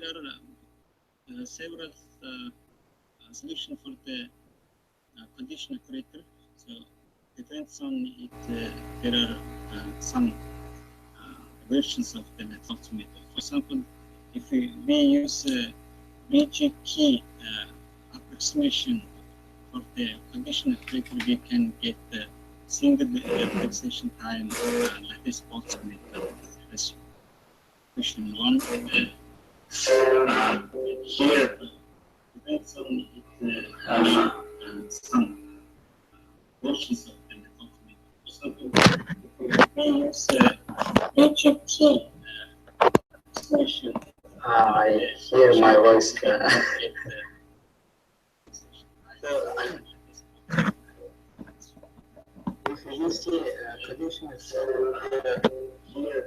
there are several solutions for the condition operator. So depends on it. There are some versions of the multimeter. For example, if we use BG key approximation for the condition operator, we can get the single fixation time lattice Boltzmann method. That's question one. Here depends on it, some versions of the method. For example, we use BG approximation. I hear my voice. If you see condition here,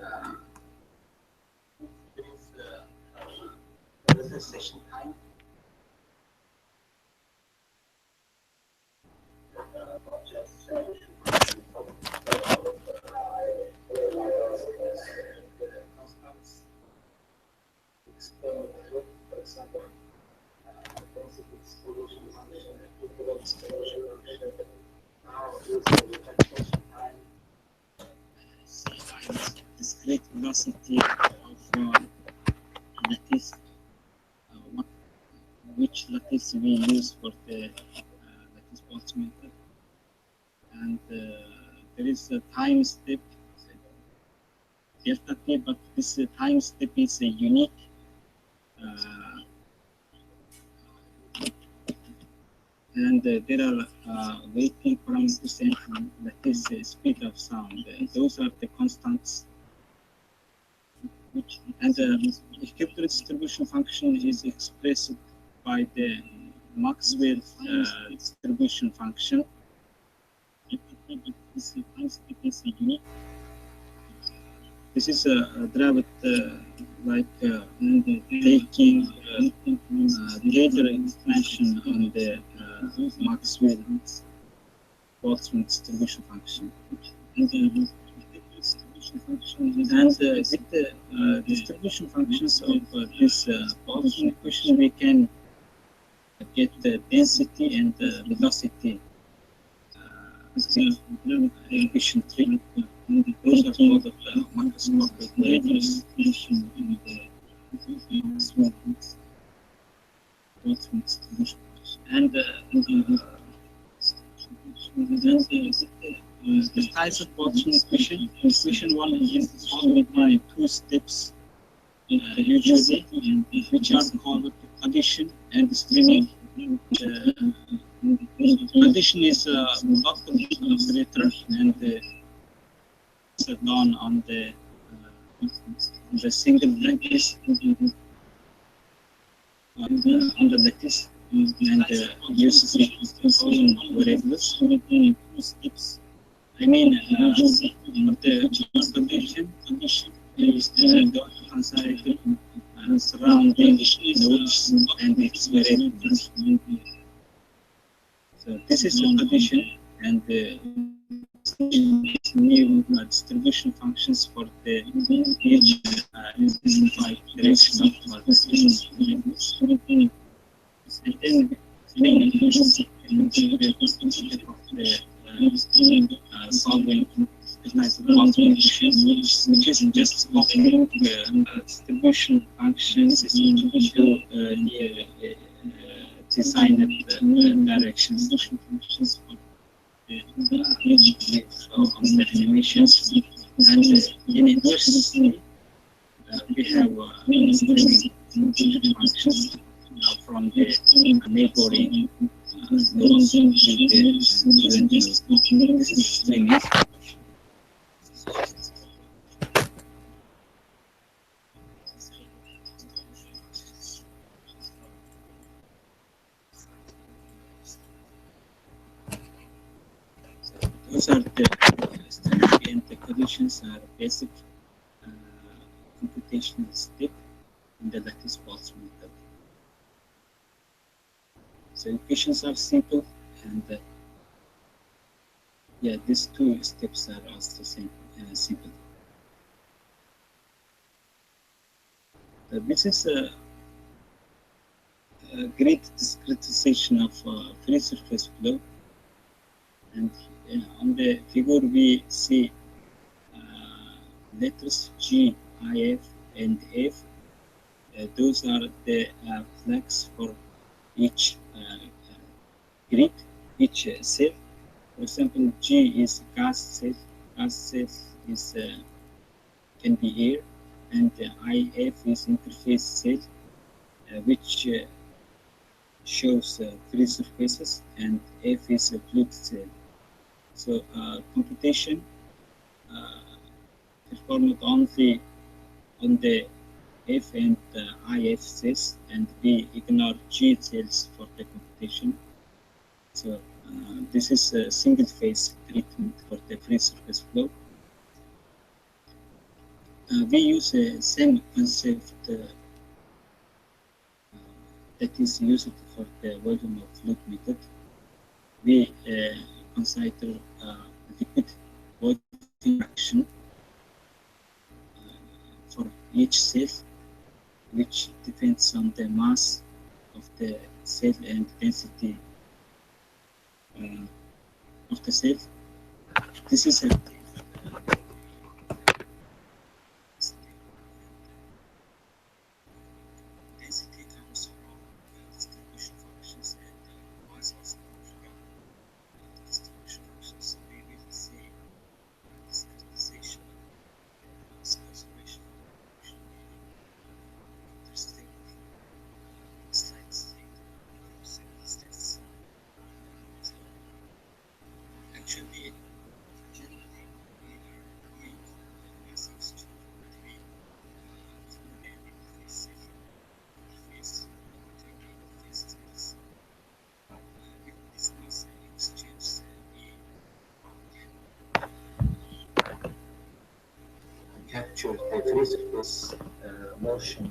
there is the session time. For example, density distribution function, equivalent distribution function. Now using the translation time. Discrete velocity of lattice, which lattice we use for the lattice Boltzmann method, and there is a time step delta t, but this time step is unique. And there are weighting parameters and lattice speed of sound. Those are the constants. And the equilibrium distribution function is expressed by the Maxwell distribution function. This time step is unique. This is derived like taking greater expansion on the Maxwell Boltzmann distribution function. And with the distribution functions of this Boltzmann equation, we can get the density and the velocity. Equation 3. Those are called the macroscopic radius function in the Boltzmann distribution. And the size of Boltzmann equation, equation 1 is followed by two steps, usually, which are called condition and streaming. Condition is a local operator, and it's done on the single lattice on the lattice, and uses variables. I mean, the condition is considered surrounding nodes and its variables. So this is the condition, and the new distribution functions for the each specified direction of the and then solving which is just copying the distribution functions to design directions for the animations. And in inverse, we have functions from the neighboring those are the strategy, and the conditions are basic computational step in the Lattice Boltzmann method. So equations are simple, and yeah, these two steps are also simple. This is great discretization of free surface flow. And on the figure we see letters G, I, F, and F. Those are the flags for each grid, each cell. For example, G is gas cell. Gas cell is can be air, and IF is interface cell, which shows free surfaces, and F is a fluid cell. So computation performed only on the F and IF cells, and we ignore G cells for the computation. So this is a single phase treatment for the free surface flow. We use the same concept that is used for the volume of fluid method. We consider liquid volume fraction for each cell, which depends on the mass of the cell and density of the cell. This is a density comes from distribution functions, and mass also comes from distribution functions. We will see discretization, conservation, interesting slides. Actually, generally, we are doing massive between fluid and interface interfaces. With this mass exchange, we can capture the free surface motion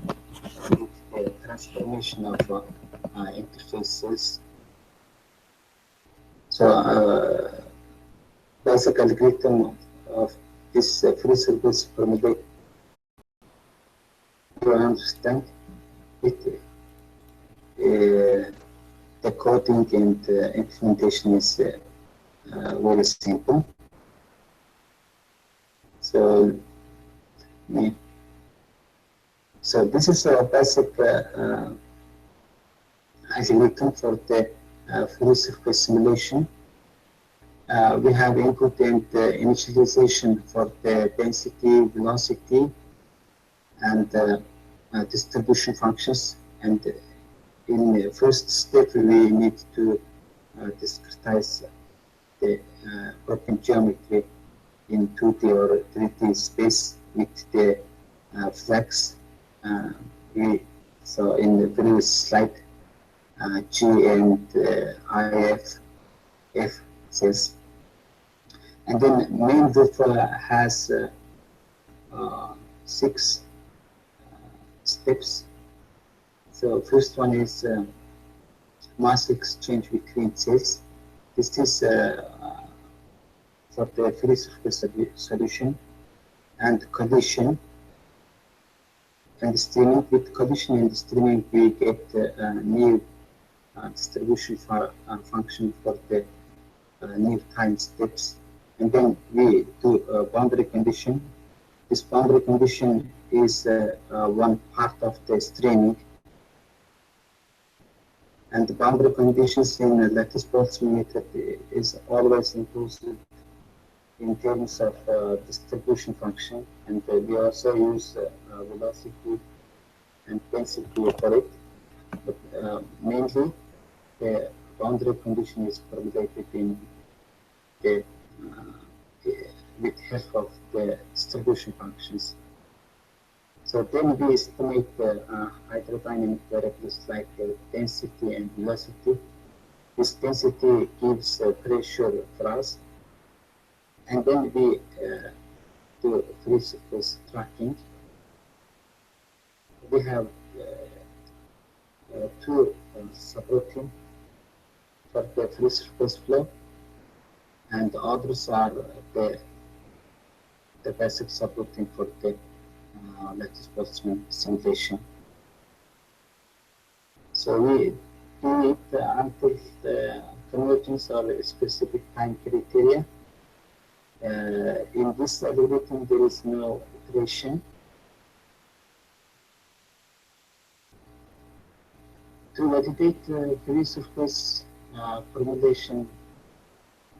with the transformation of interfaces. So basic algorithm of this free surface formulation, you understand it. The coding and implementation is very simple. So this is a basic algorithm for the free surface simulation. We have input and initialization for the density, velocity, and distribution functions. And in the first step, we need to discretize the broken geometry in 2D or 3D space with the flags. So in the previous slide, G and IF, F cells. And then main loop has 6 steps. So first one is mass exchange between cells. This is for the free surface solution, and collision and streaming. With collision and streaming, we get new distribution function for the new time steps, and then we do boundary condition. This boundary condition is one part of the streaming, and the boundary conditions in the Lattice Boltzmann method is always inclusive in terms of distribution function, and we also use velocity and density for it. But mainly, the boundary condition is formulated in the with help of the distribution functions. So then we estimate the hydrodynamic variables like density and velocity. This density gives pressure for us, and then we do free surface tracking. We have 2 subroutines for the free surface flow, and the others are the basic subroutine for the Lattice Boltzmann simulation. So we do it until the convergence or specific time criteria. In this algorithm, there is no iteration. To validate free surface formulation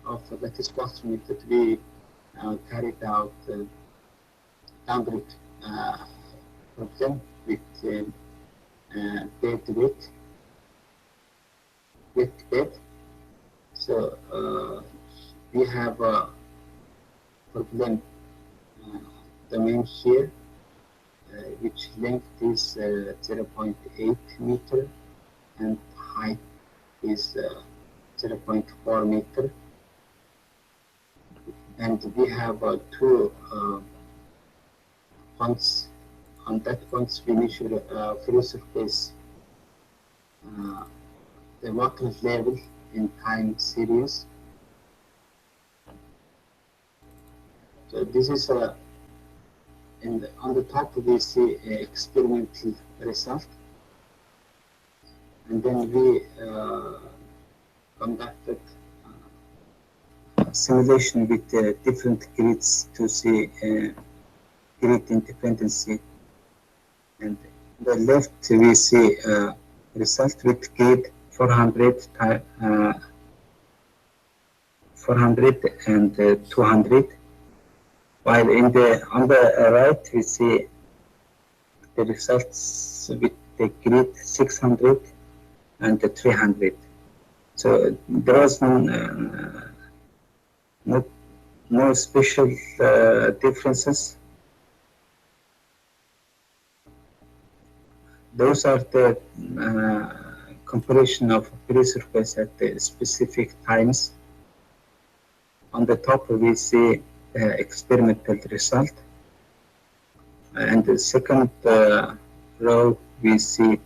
of the Lattice Boltzmann method, we carried out downgrade problem with bed with bed. So we have a problem domain here, which length is 0.8 meter and height is 0.4 meter. And we have two points. On that points, we measure free surface, the water level in time series. So this is on the top we see an experimental result, and then we conducted simulation with different grids to see grid independency. And on the left we see result with grid 400 and 200, while on the right we see the results with the grid 600 and 300. So there was no special differences. Those are the comparison of free surface at the specific times. On the top we see experimental result, and the second row we see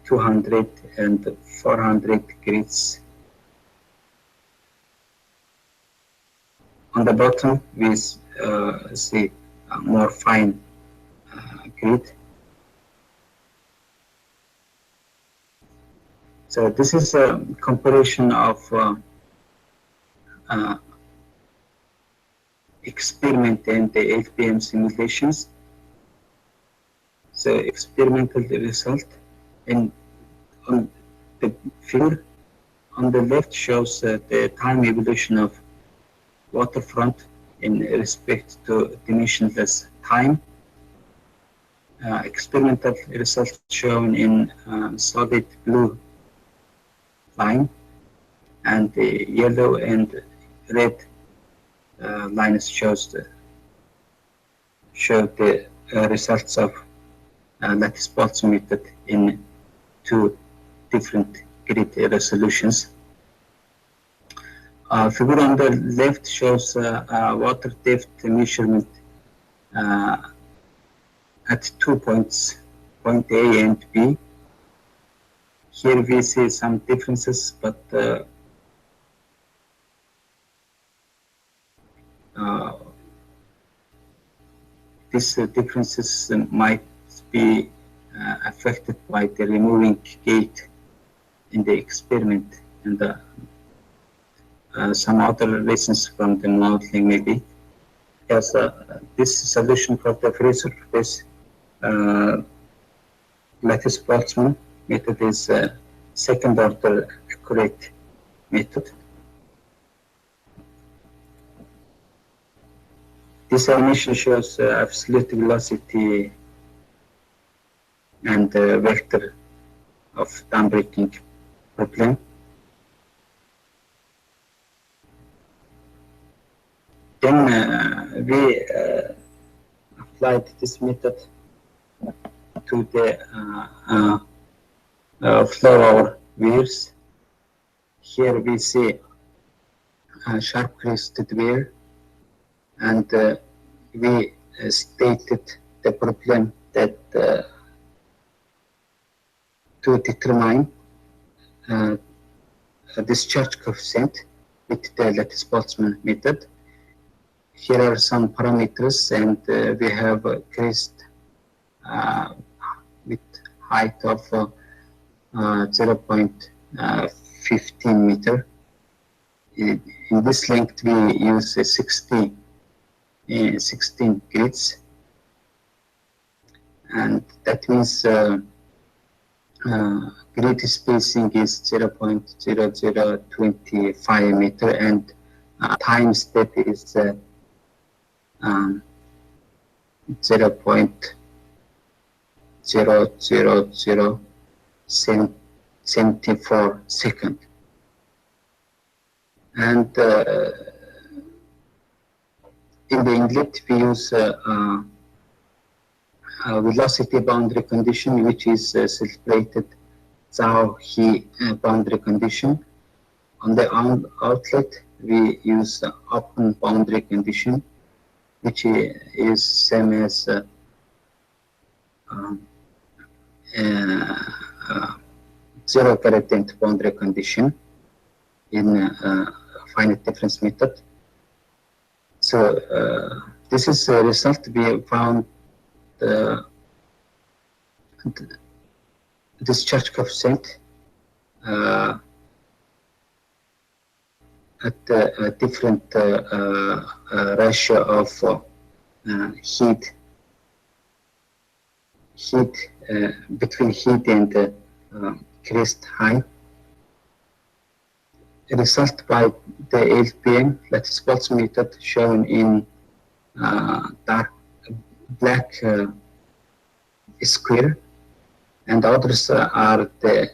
200 and 400 grids. On the bottom we see a more fine grid. So this is a comparison of experiment and the LPM simulations. So experimental result, and on the figure on the left shows the time evolution of waterfront in respect to dimensionless time. Experimental result shown in solid blue line, and the yellow and red lines show the results of Lattice Boltzmann method in two different grid resolutions. Figure on the left shows water depth measurement at 2 points, point A and B. Here we see some differences, but these differences might be affected by the removing gate in the experiment, and some other reasons from the modeling maybe. Because this solution for the free surface Lattice Boltzmann method is second order accurate method. This animation shows absolute velocity and vector of downbreaking problem. Then we applied this method to the flow wears. Here we see sharp crested wear, and we stated the problem that to determine a discharge coefficient with the Lattice Boltzmann method. Here are some parameters, and we have crest with height of 0.15 meter. In this length, we use 16 grids, and that means grid spacing is 0.0025 meter, and time step is 0.00074 second. And in the inlet, we use velocity boundary condition, which is celebrated Zhao-He boundary condition. On the outlet, we use open boundary condition, which is same as zero gradient boundary condition in finite difference method. So this is a result. We found discharge coefficient at a different ratio of heat between heat and crest height. A result by the LPM, Lattice Boltzmann method, shown in dark black square, and others are the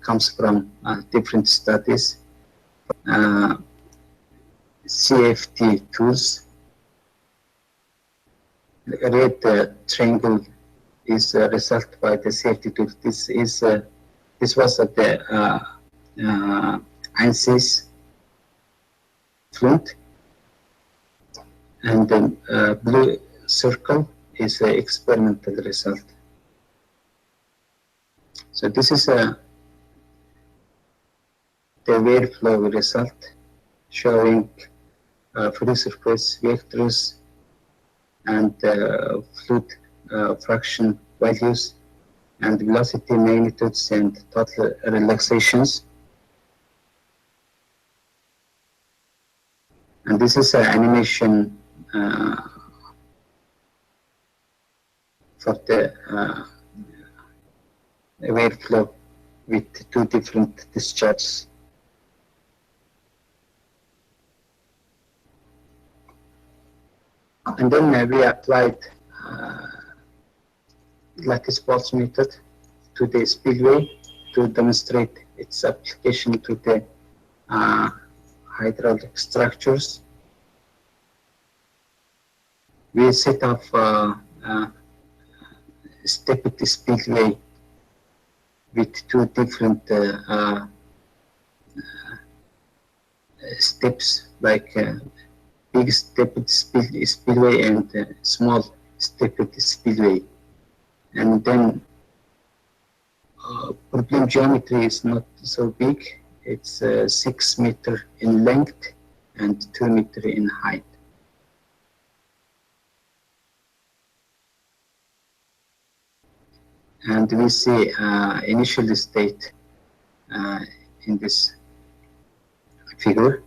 comes from different studies. CFT tools. The red triangle is a result by the CFT tool. This was at the ANSYS fluent, and the blue circle is an experimental result. So this is the wave flow result showing free surface vectors and fluid fraction values and velocity magnitudes and total relaxations. And this is an animation for the wave flow with two different discharges. And then we applied Lattice Boltzmann method to the spillway to demonstrate its application to the hydraulic structures. We set up stepped spillway with two different steps, like big stepped spillway and small stepped spillway. And then problem geometry is not so big. It's 6 meters in length and 2 meters in height. And we see initial state in this figure.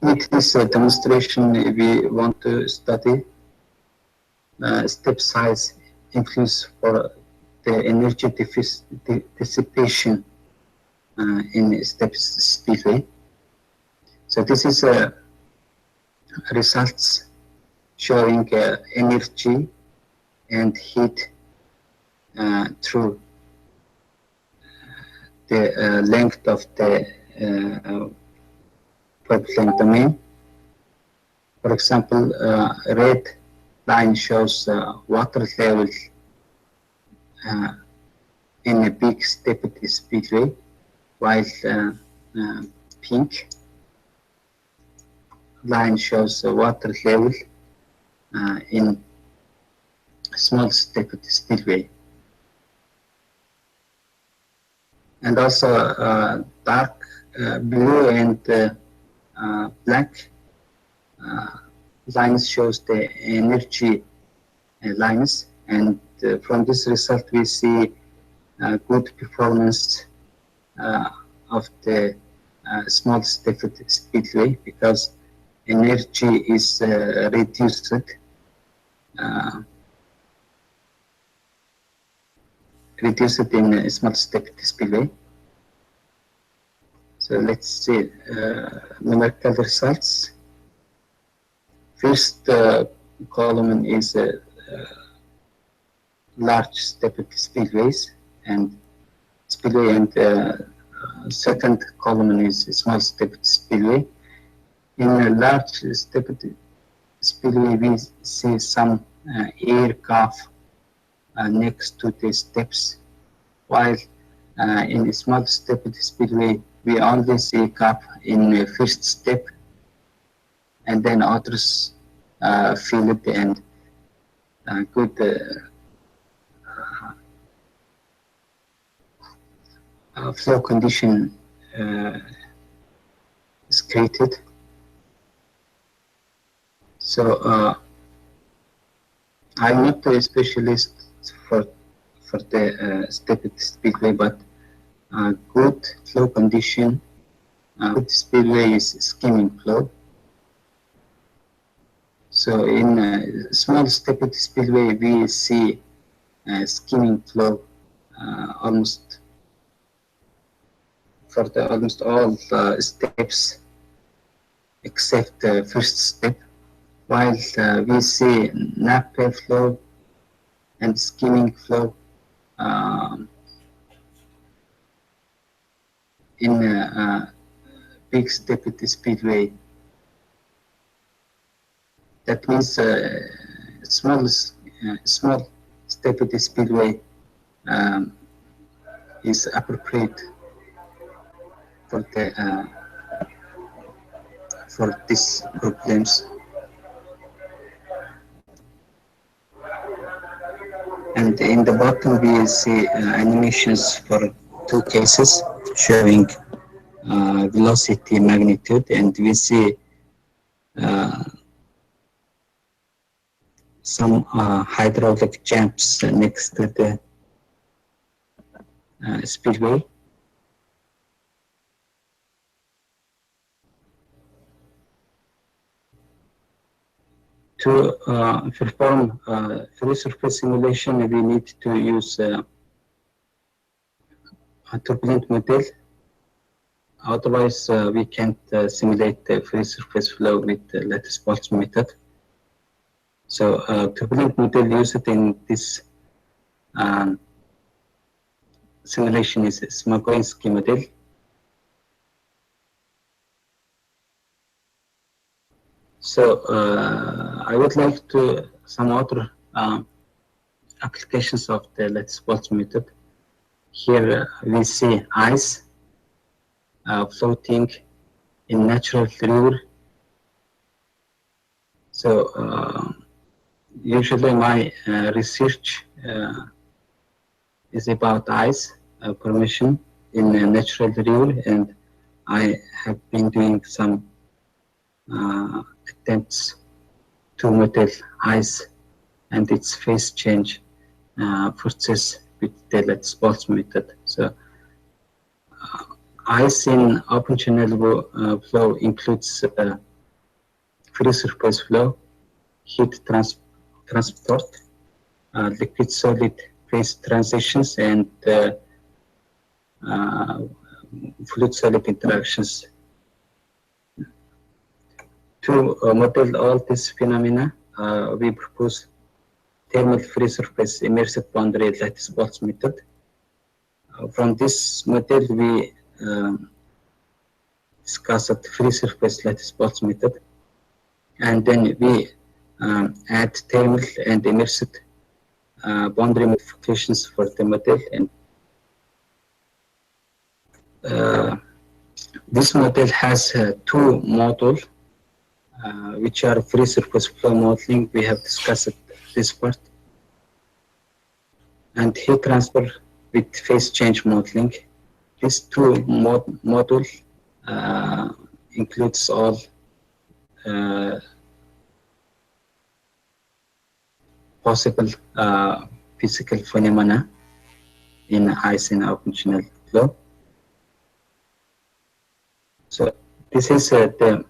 With this demonstration, we want to study step size influence for the energy dissipation in step spillway. So this is results showing energy and heat through the length of the pipeline domain. For example, red line shows water level in a big stepped spillway, while pink line shows water level in small stepped spillway. And also dark blue and black lines shows the energy lines, and from this result we see good performance of the small stepped speedway because energy is reduced in a small stepped speedway. So let's see numerical results. First column is large stepped speedways and second column is small stepped speedway. In a large stepped speedway, we see some air gap next to the steps, while in a small stepped speedway, we only see gap in the first step, and then others filled and good flow condition is created. So I'm not a specialist for the stepped speedway, but good flow condition. Good speedway is skimming flow. So in a small stepped speedway, we see skimming flow almost all steps except the first step, while we see nappe flow and skimming flow in a big stepped speedway. That means small stepped speedway is appropriate for these problems. And in the bottom we see animations for two cases showing velocity magnitude, and we see some hydraulic jumps next to the speedway. To perform free surface simulation, we need to use a turbulent model. Otherwise, we can't simulate the free surface flow with the Lattice Boltzmann method. So, turbulent model used in this simulation is Smogoinski model. So, I would like to some other applications of the Lattice Boltzmann method. Here we see ice floating in natural river. So usually my research is about ice formation in a natural river, and I have been doing some attempts to model ice and its phase change process with the Lattice Boltzmann method. So ice in open channel flow includes free surface flow, heat transport, liquid solid phase transitions, and fluid solid interactions. To model all these phenomena, we propose thermal free surface immersive boundary Lattice Boltzmann method. From this model, we discussed free surface Lattice Boltzmann method, and then we add thermal and immersive boundary modifications for the model. And this model has two modules, which are free surface flow modeling. We have discussed this part, and heat transfer with phase change modeling. These two modules includes all possible physical phenomena. in ice in open channel flow. So this is the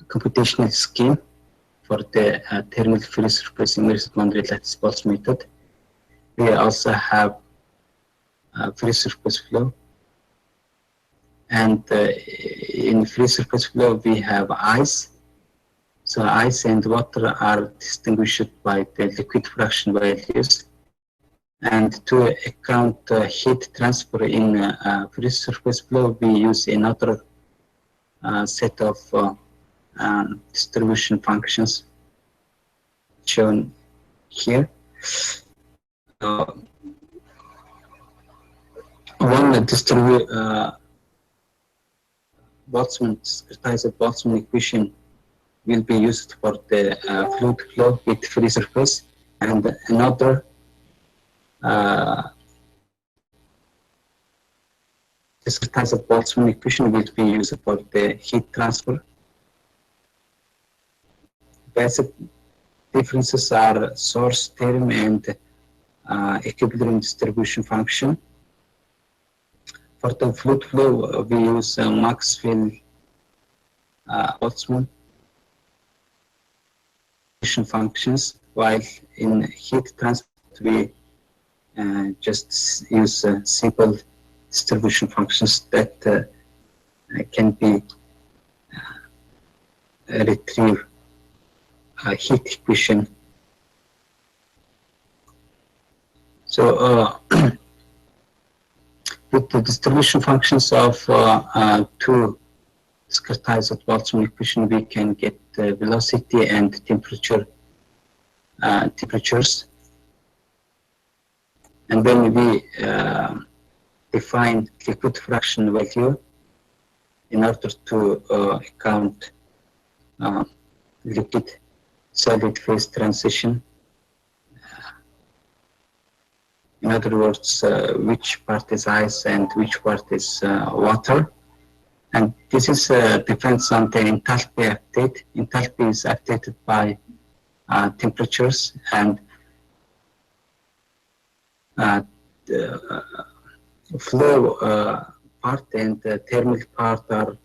computational scheme for the thermal free surface immersed boundary lattice Boltzmann method. We also have free surface flow, and in free surface flow we have ice. So ice and water are distinguished by the liquid fraction values. And to account heat transfer in free surface flow, we use another set of distribution functions shown here. One discretized Boltzmann equation will be used for the fluid flow with free surface, and another discretized Boltzmann equation will be used for the heat transfer. Basic differences are source term and equilibrium distribution function. For the fluid flow, we use Maxwell-Boltzmann functions, while in heat transport we just use simple distribution functions that can be retrieve heat equation. So with the distribution functions of two discretized Boltzmann equation, we can get velocity and temperatures. And then we define liquid fraction value in order to account liquid solid phase transition. In other words, which part is ice and which part is water. And this is depends on the enthalpy update. Enthalpy is updated by temperatures, and the flow part and the thermal part are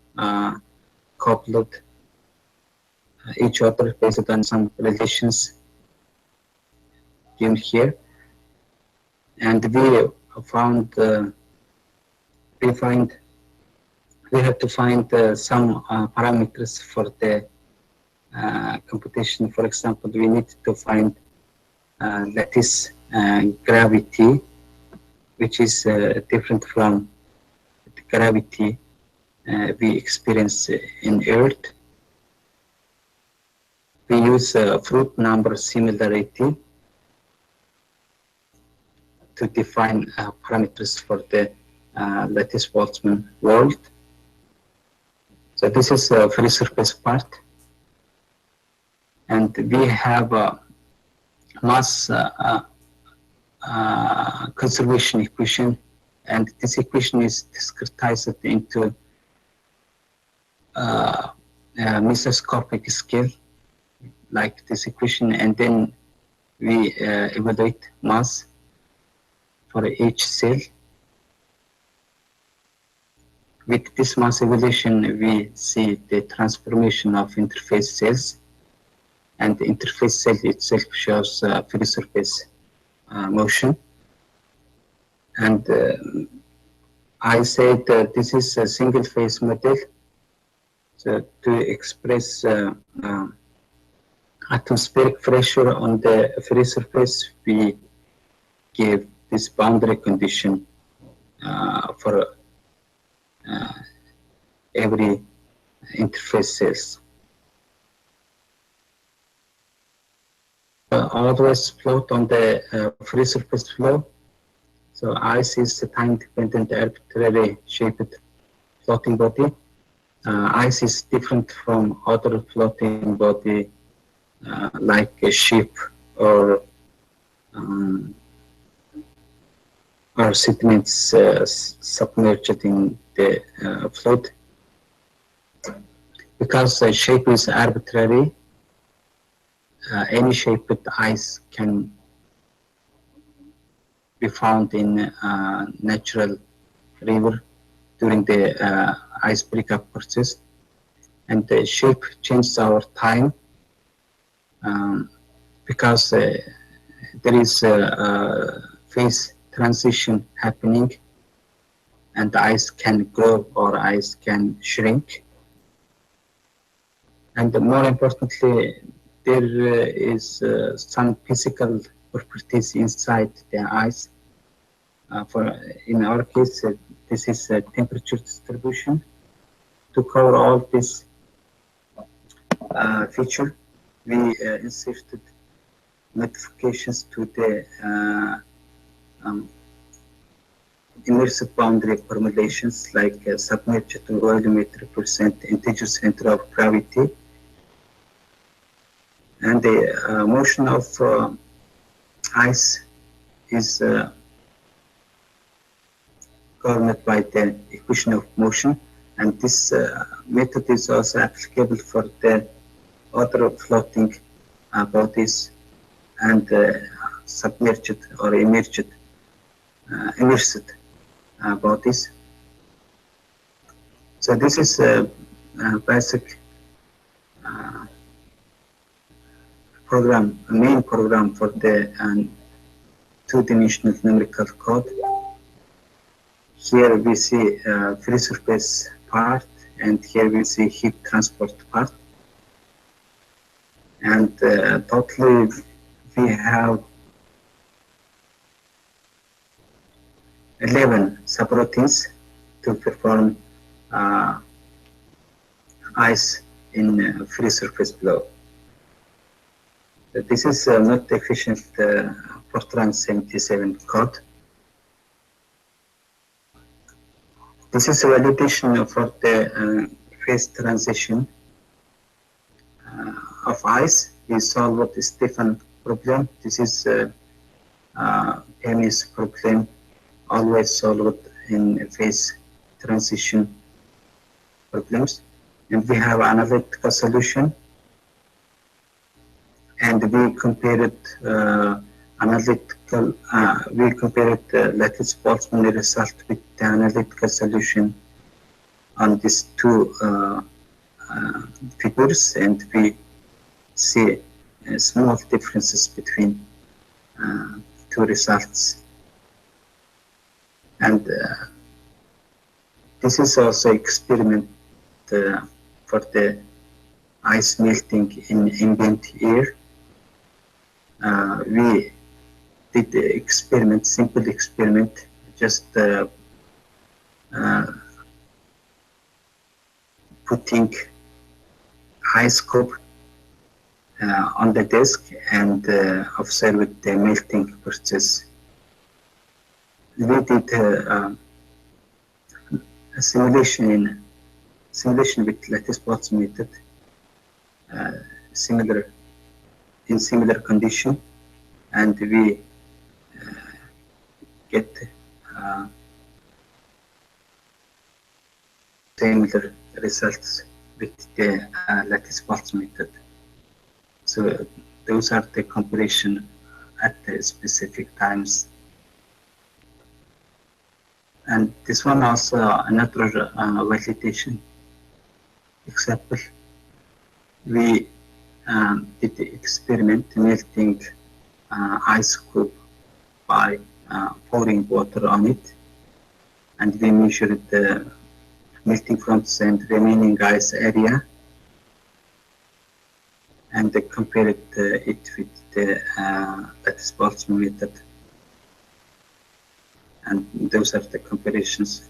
coupled each other based on some relations given here. And we found we have to find some parameters for the computation. For example, we need to find lattice gravity, which is different from the gravity we experience in Earth. We use fruit number similarity to define parameters for the Lattice Boltzmann world. So this is a free surface part, and we have a mass conservation equation, and this equation is discretized into a mesoscopic scale like this equation, and then we evaluate mass for each cell. With this mass evaluation, we see the transformation of interface cells, and the interface cell itself shows free surface motion. And I said this is a single phase model. So to express atmospheric pressure on the free surface, we give this boundary condition for every interface cells. Always float on the free surface flow. So ice is a time-dependent arbitrary shaped floating body. Ice is different from other floating body like a ship or sediments submerged in the float. Because the shape is arbitrary, any shape with ice can be found in natural river during the ice breakup process, and the shape changes over time because there is a phase transition happening, and the ice can grow or ice can shrink. And more importantly, there is some physical properties inside the ice. In our case, this is a temperature distribution. To cover all this feature, we inserted modifications to the immersive boundary formulations, like submerged volumetric percent integer center of gravity, and the motion of ice is governed by the equation of motion, and this method is also applicable for the other floating bodies and submerged or immersed bodies. So this is a basic main program for the two-dimensional numerical code. Here we see free surface part, and here we see heat transport part. And totally we have 11 subroutines to perform ice in free surface flow. This is not efficient Fortran 77 code. This is a validation for the phase transition of ice. We solved the Stefan problem. This is Penny's problem, always solved in phase transition problems. And we have analytical solution, and we compared Lattice Boltzmann result with the analytical solution on these two figures, and we see small differences between two results. And this is also experiment for the ice melting in ambient air. We did the experiment, simple experiment, just putting ice cube on the desk and observed the melting process. We did a simulation with Lattice Boltzmann method, in similar condition, and we get similar results with the Lattice Boltzmann method. So those are the comparison at the specific times. And this one also another validation example. We did the experiment melting ice cube by pouring water on it, and we measured the melting fronts and remaining ice area, and compared it with the Lattice Boltzmann method. And those are the comparisons.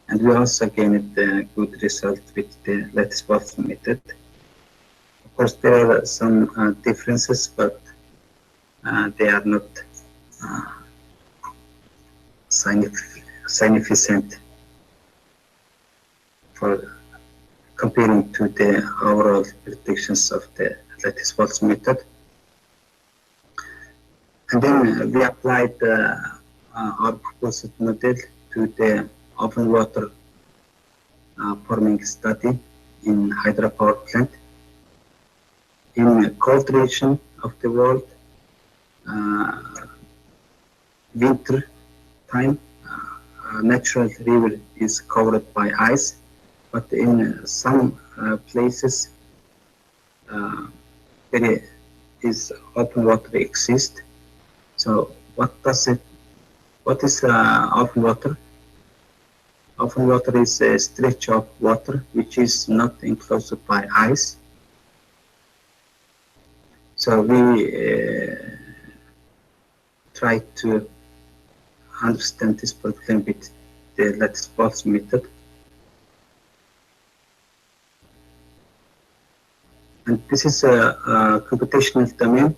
And we also gained a good result with the Lattice Boltzmann method. Of course, there are some differences, but they are not significant for comparing to the overall predictions of the Lattice Boltzmann method. And then we applied our proposed model to the open water forming study in hydropower plant. In a cold region of the world, winter time, natural river is covered by ice, but in some places there is open water exist. So what is open water? Open water is a stretch of water which is not enclosed by ice. So we try to understand this problem with the Lattice Boltzmann method. And this is a computational domain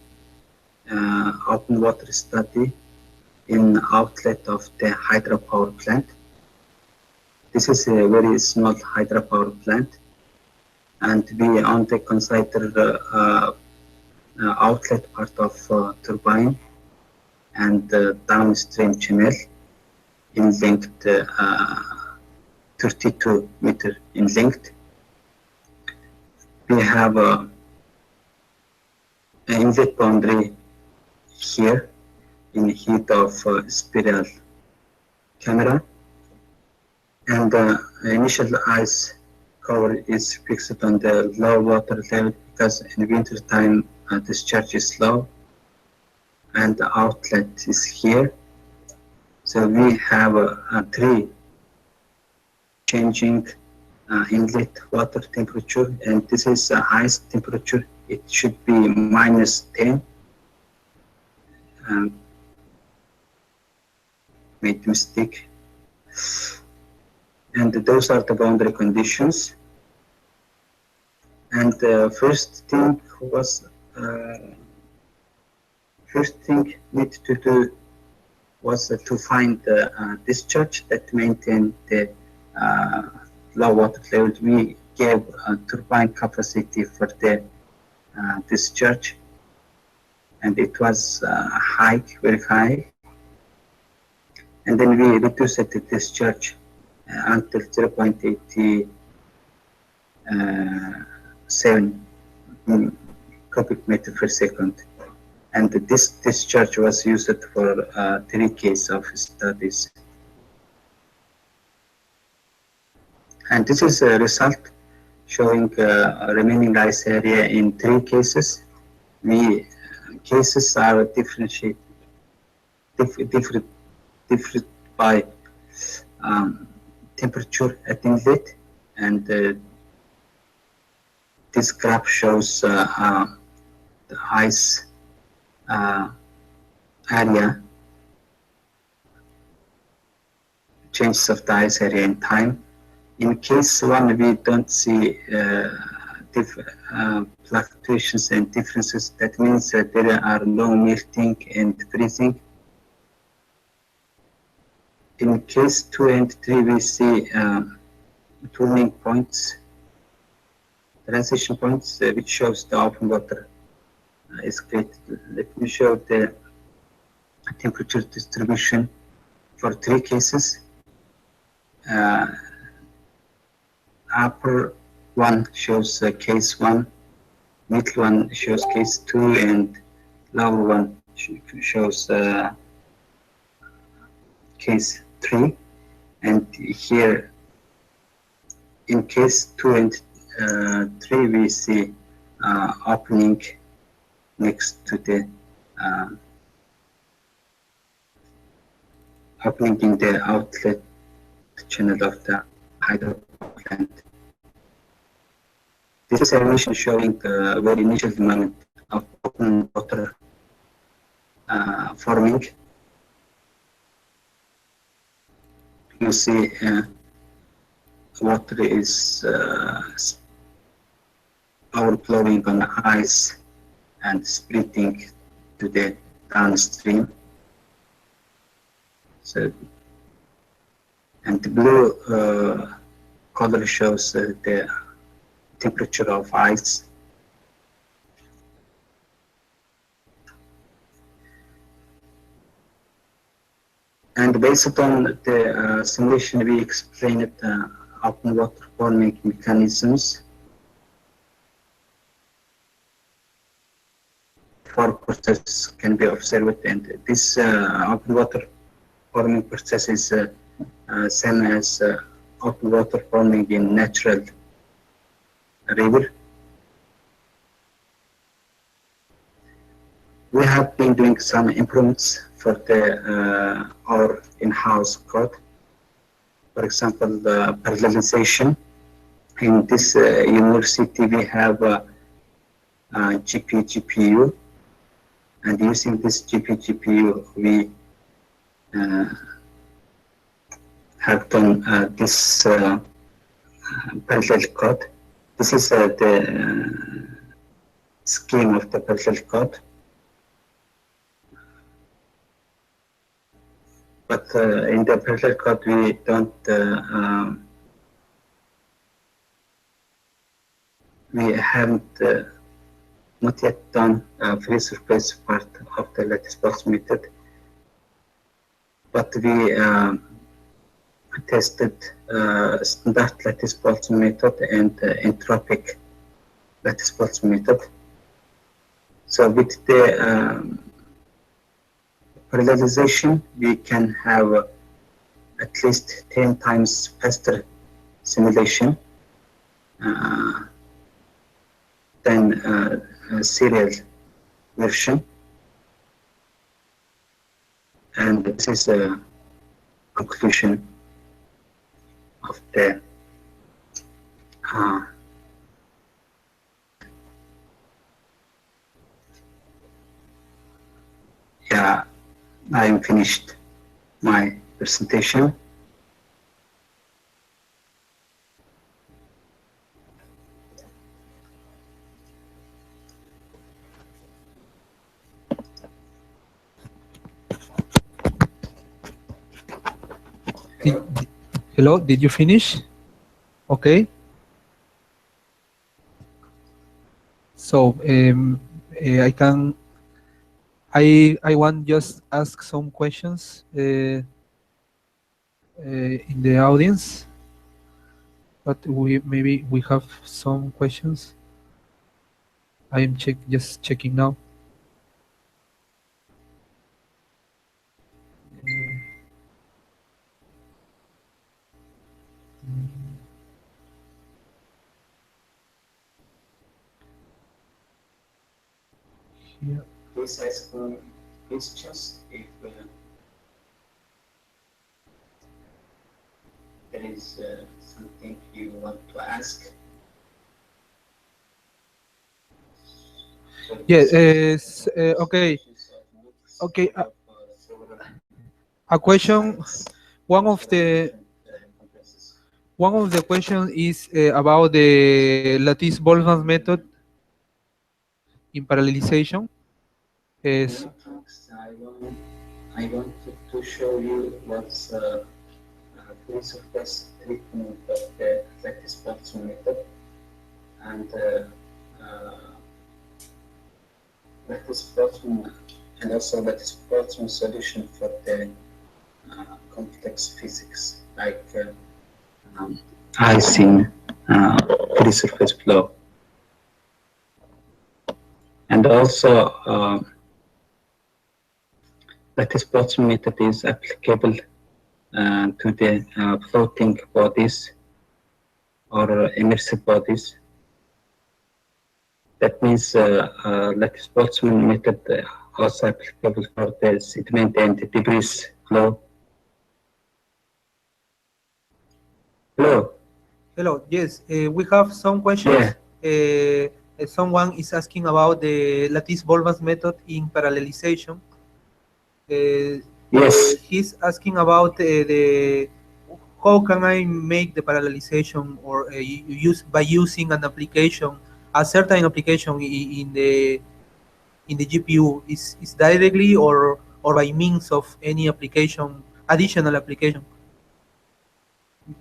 open water study in outlet of the hydropower plant. This is a very small hydropower plant, and we only consider the outlet part of turbine and downstream channel in length 32 meter in length. We have an inlet boundary here in heat of spiral camera, and the initial ice cover is fixed on the low water level because in winter time discharge is low and the outlet is here. So we have three changing inlet water temperature, and this is ice temperature. It should be -10. Made mistake. And those are the boundary conditions. And first thing need to do was to find the discharge that maintained the low water level. We gave turbine capacity for the discharge, and it was high, very high. And then we reduced the discharge until 0.87 cubic meter per second. And this discharge was used for 3 cases of studies. And this is a result showing remaining ice area in 3 cases. Cases are different by temperature at inlet, and this graph shows the ice area, changes of the ice area in time. In case 1, we don't see fluctuations and differences. That means that there are no melting and freezing. In case 2 and 3, we see turning points, transition points, which shows the open water is created. Let me show the temperature distribution for 3 cases. Upper one shows case 1, middle one shows case 2, and lower one shows case 3. And here in case 2 and 3, we see opening next to the opening in the outlet channel of the hydropower plant. This is an animation showing the very initial moment of open water forming. You see water is overflowing on the ice and splitting to the downstream. So, and the blue color shows the temperature of ice. And based on the simulation, we explained open water forming mechanisms. four processes can be observed, and this open water forming process is same as open water forming in natural river. We have been doing some improvements for the our in-house code. For example, the parallelization. In this university, we have GPU, and using this GPU, we have done this parallel code. This is the scheme of the parallel code. But in the parallel code, we don't, we haven't not yet done free surface part of the Lattice Boltzmann method, but we tested standard Lattice Boltzmann method and entropic Lattice Boltzmann method. So with the parallelization, we can have at least 10 times faster simulation than a serial version. And this is a conclusion of the yeah, I am finished my presentation. Hello, did you finish? Okay. So I want just ask some questions in the audience, but maybe we have some questions. I am just checking now. Here. Please ask questions if there is something you want to ask. Yes. Okay. Okay. A question. One of the questions is about the Lattice Boltzmann method in parallelization. Is I wanted to show you what's free surface treatment of the Lattice Boltzmann method, and Lattice Boltzmann, and also Lattice Boltzmann solution for the complex physics, like ice in free surface flow. And also, Lattice Boltzmann method is applicable to the floating bodies or immersive bodies. That means Lattice Boltzmann method also applicable for the sediment and debris flow. Hello. Hello. Yes, we have some questions. Yeah. Someone is asking about the Lattice Boltzmann method in parallelization. Yes. He's asking about how can I make the parallelization or by using an application, a certain application in the GPU is directly or by means of any application, additional application.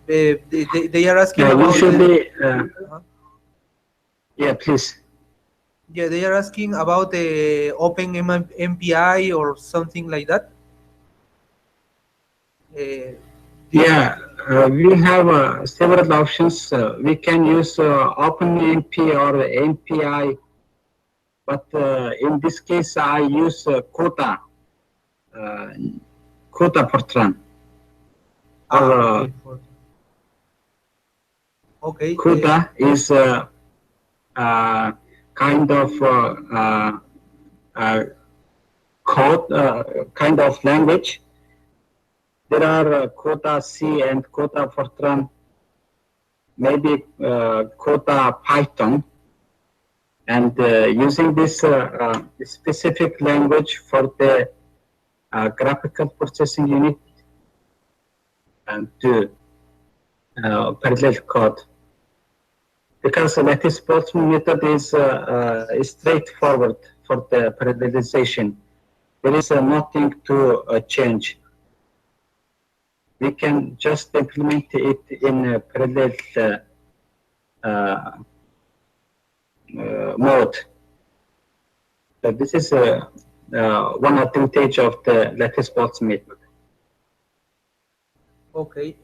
They are asking about usually, yeah, please. Yeah, they are asking about the Open MPI or something like that. Yeah, we have several options. We can use OpenMP or MPI, but in this case I use quota Fortran. Okay. Quota is kind of code, kind of language. There are quota C and quota Fortran, maybe quota Python. And using this specific language for the graphical processing unit and to parallel code. Because the Lattice Boltzmann method is straightforward for the parallelization. There is nothing to change. We can just implement it in a parallel mode. So this is one advantage of the Lattice Boltzmann method. Okay.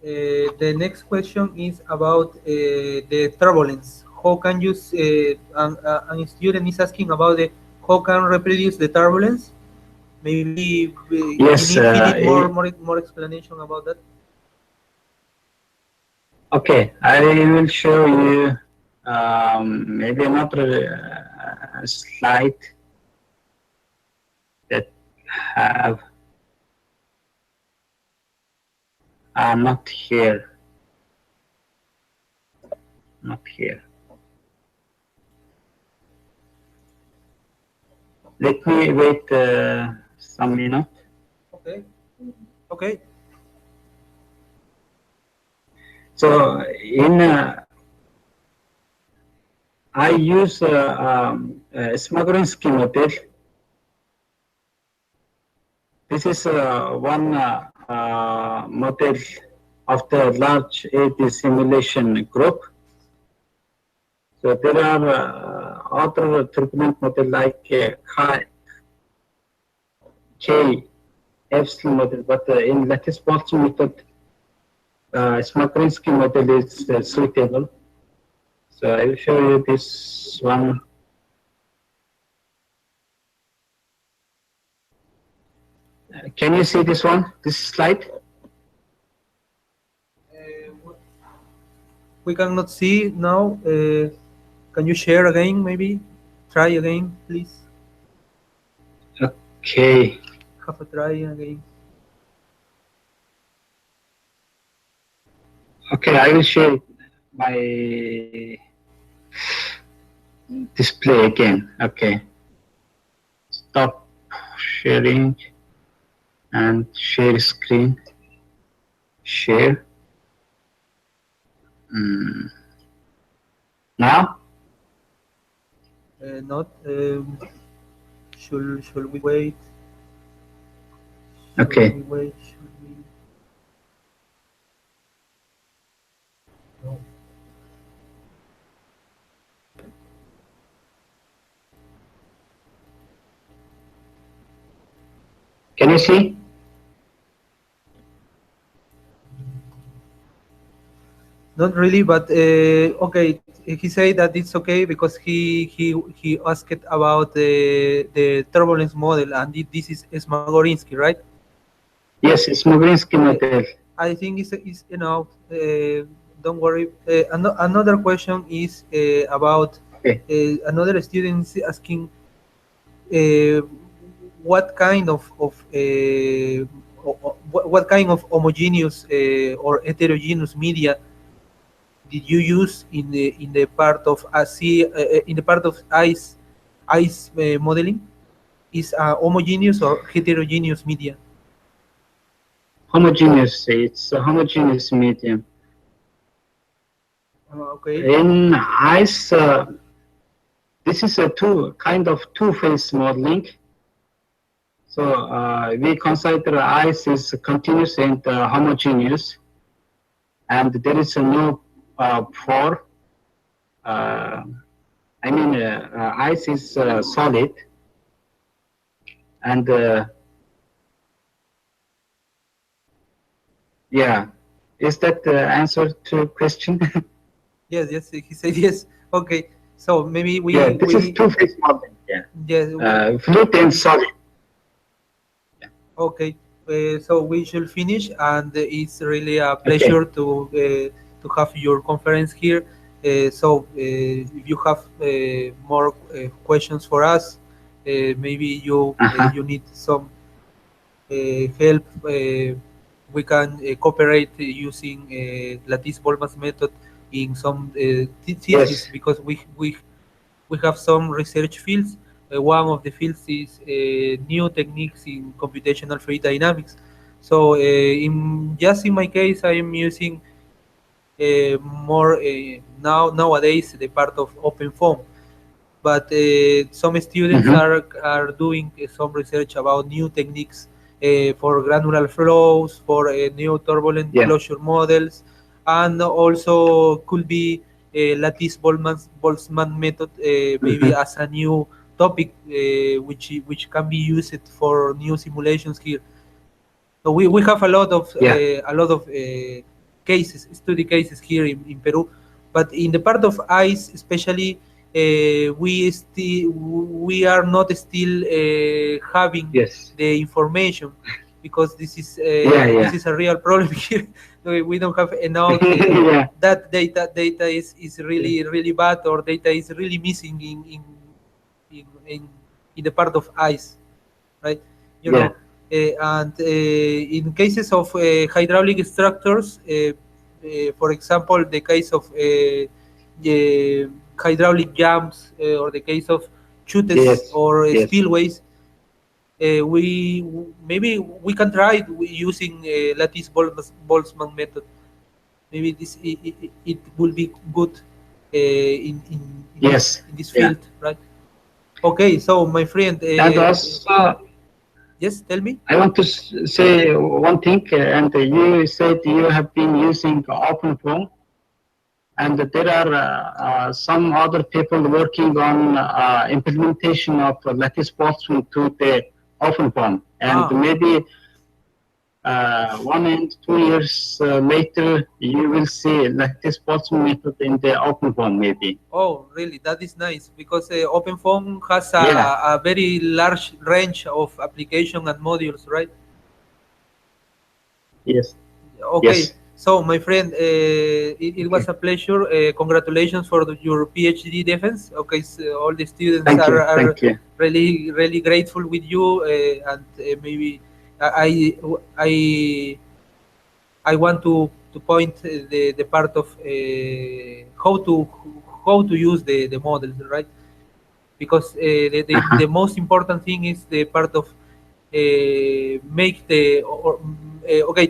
The next question is about the turbulence. How can you? A student is asking about how can reproduce the turbulence. Maybe yes, he need more explanation about that. Okay, I will show you maybe another slide that have not here. Not here. Let me wait some minutes. Okay. Okay. So in I use Smagorinsky model. This is one model of the large AD simulation group. So there are other turbulent model like K epsilon model, but in Lattice Boltzmann method, Smagorinsky model is suitable. So I will show you this one. Can you see this one, this slide? We cannot see now. Can you share again, maybe? Try again, please. Okay. Have a try again. Okay, I will share my display again. Okay. Stop sharing and share screen. Share. Now? Not. Should we wait? Okay. Should we wait? Should we? No. Can you see? Not really, but okay. He said that it's okay because he asked about the turbulence model, and this is Smagorinsky, right? Yes, it's Smagorinsky model. I think it's enough. Don't worry. Another question is about another student is asking what kind of what kind of homogeneous or heterogeneous media did you use in the part of in the part of ice modeling? Is homogeneous or heterogeneous media? Homogeneous. It's a homogeneous medium. Okay. In ice, this is a two-phase modeling. So we consider ice is continuous and homogeneous, and there is no pore. I mean, ice is solid, and yeah, is that the answer to question? Yes, he said yes. Okay, so maybe we is two-phase modeling. Yes. Fluid and solid. Okay. So we should finish, and it's really a pleasure to have your conference here. If you have more questions for us, maybe you need some help. We can cooperate using Lattice Boltzmann method in some thesis, because we have some research fields. One of the fields is new techniques in computational fluid dynamics. So in my case, I am using more nowadays the part of OpenFOAM, but some students are doing some research about new techniques for granular flows, for new turbulent closure models, and also could be Lattice Boltzmann method, maybe as a new topic, which can be used for new simulations here. So we have a lot of study cases here in Peru, but in the part of ice, especially, we are not still having the information, because this is a real problem here. We don't have enough. That data is really bad, or data is really missing in the part of ice, right? You know. And in cases of hydraulic structures, for example, the case of hydraulic jams, or the case of chutes or spillways, maybe we can try using Lattice Boltzmann method. Maybe it will be good in this field, right? Okay, so my friend. And also, yes, tell me. I want to say one thing, and you said you have been using OpenFOAM, and there are some other people working on implementation of Lattice Boltzmann to the OpenFOAM, and maybe 1 and 2 years later, you will see Lattice Boltzmann method in the OpenFOAM, maybe. Oh, really? That is nice, because OpenFOAM has a very large range of application and modules, right? Yes. Okay. So, my friend, it was a pleasure. Congratulations for your PhD defense. Okay, so all the students are really grateful with you, and maybe I want to point the part of how to use the models, right? Because the most important thing is the part of make the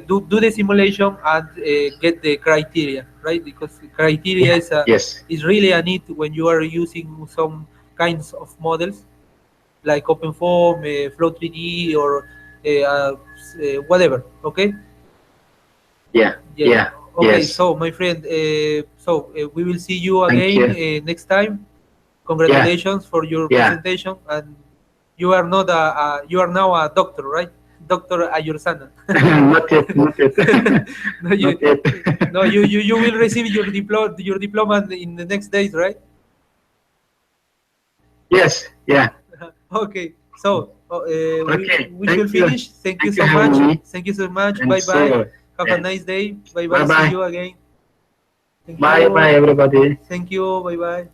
do the simulation and get the criteria, right? Because criteria is really a need when you are using some kinds of models like OpenFOAM, Flow3D, or whatever. Okay. Okay, so my friend, we will see you again next time. Congratulations for your presentation, and you are now a doctor, right? Dr. Ayursana. Not yet. No, you will receive your diploma in the next days, right? Yes. Okay, so we should finish. Thank you so much. Thank you so much. Bye bye. Have a nice day. Bye bye. See you again. Bye bye, everybody. Thank you. Bye bye.